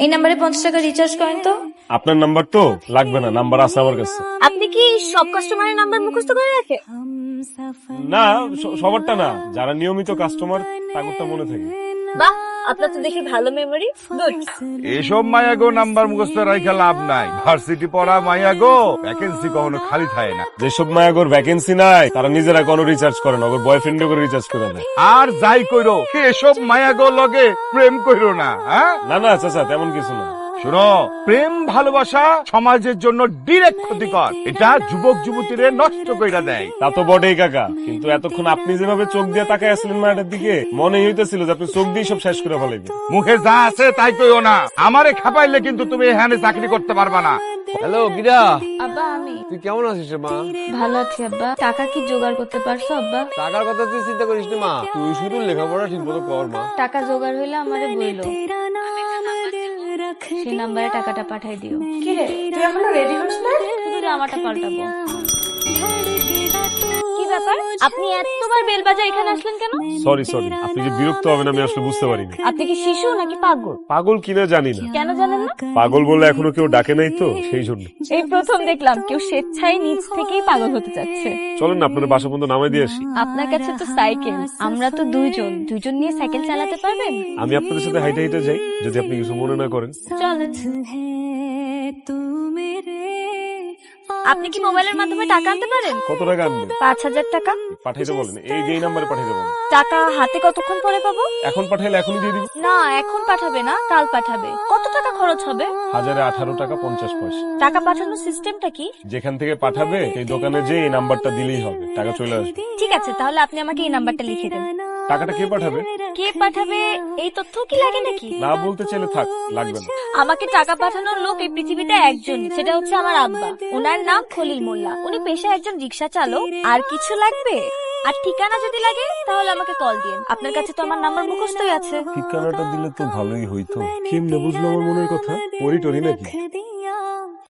এই নাম্বারে 50 টাকা রিচার্জ করেন তো। আপনার নাম্বার তো লাগবে না, নাম্বার আছে আমার কাছে। আপনি কি সব কাস্টমারের নাম্বার মুখস্থ করে রাখেন? না, সবারটা না, যারা নিয়মিত কাস্টমার তাদেরটা মনে থাকে। বাহ, আপনার তো দেখি ভালো মেমোরি। গুড। এসব মায়াগো নাম্বার মুখস্থ রাখা লাভ নাই। ভার্সিটি পড়া মায়াগো ভ্যাকেন্সি কখনো খালি থাকে না। যেসব মায়াগোর ভ্যাকেন্সি নাই তারা নিজেরা কোনো রিচার্জ করে না, ওর বয়ফ্রেন্ড করে রিচার্জ করে দেয়। আর যাই কইরো এসব মায়াগো লগে প্রেম কইরো না। হ্যাঁ, না না চাচা, তেমন কিছু না। শোনো, প্রেম ভালোবাসা সমাজের জন্য ডিরেক্ট ক্ষতিকর। এটা যুবক যুবতীরে নষ্ট কইরা দেয়। তা তো বটেই কাকা, কিন্তু এতক্ষণ আপনি যেভাবে চোখ দিয়ে তাকায় আসলেন মায়ের দিকে, মনে হইতেছিল যে আপনি চোখ দিয়ে সব শেষ করে ফেলাইবেন। মুখে যা আছে তাই কইও না। আমারে খাপাইলে কিন্তু তুমি এখানে চাকরি করতে পারবা না। হ্যালো গিরা, আব্বা আমি তুই কেমন আছিস রে মা? ভালো আছি আব্বা। টাকা কি জোগাড় করতে পারছো আব্বা? টাকার কথা তুই চিন্তা করিস না মা, তুই শুধু লেখাপড়া ঠিক মতো কর মা। টাকা জোগাড় হইলে আমারে বইলো, সেই নাম্বারে টাকাটা পাঠাই দিও। কি রে, তুই এখনো রেডি হস না? শুধু জামাটা পাল্টাবো। কি ব্যাপার, আপনি এতবার বেল বাজায় এখানে আসলেন কেন? সরি, আপনি যে বিরক্ত হবেন আমি আসলে বুঝতে পারিনি। আপনি কি শিশু নাকি পাগল? পাগল কিনা জানি না, কেন জানেন না? পাগল বলে এখনো কেউ ডাকে নাই তো, সেই জন্য। এই প্রথম দেখলাম কেউ স্বেচ্ছায় নিজ থেকেই পাগল হতে চাচ্ছে। চলেন না আপনার বাসা পর্যন্ত নামাই দিয়ে আসি। আপনার কাছে তো সাইকেল, আমরা তো দুজন নিয়ে সাইকেল চালাতে পারবেন? আমি আপনাদের সাথে হাইটে হাইটে যাই, যদি আপনি কিছু মনে না করেন। চলেন। আপনি কি মোবাইলের মাধ্যমে টাকা আনতে পারেন? কত টাকা আনবেন? 5000 টাকা। পাঠাইতে বলেন, এই যে নাম্বারে পাঠাইতে বলেন। টাকা হাতে কতক্ষণ পরে পাবো? এখন পাঠাইলে এখনই দিয়ে দিব। না, এখন পাঠাবে না, কাল পাঠাবে। কত টাকা খরচ হবে? 1018 টাকা 50 পয়সা। টাকা পাঠানোর সিস্টেমটা কি? যেখান থেকে পাঠাবে এই দোকানে যে এই নাম্বারটা দিলেই হবে, টাকা চলে আসবে। ঠিক আছে, তাহলে আপনি আমাকে এই নাম্বারটা লিখে দেন। টাকাটা কে পাঠাবে? কে পাঠাবে এই তথ্য কি লাগে নাকি? না বলতে চাইলে থাক, লাগবে না। আমাকে টাকা পাঠানোর লোক এই পৃথিবীতে একজন, সেটা হচ্ছে আমার আব্বা। ওনার নাম খলিল মোল্লা, উনি পেশায় একজন রিক্সা চালক। আর কিছু লাগবে? আর ঠিকানা যদি লাগে তাহলে আমাকে কল দিন। আপনার কাছে তো আমার নাম্বার মুখস্থই আছে। ঠিকানাটা দিলে তো ভালোই হইতো। কেমনে বুঝলো আমার মনের কথা? পরি টরি নাকি?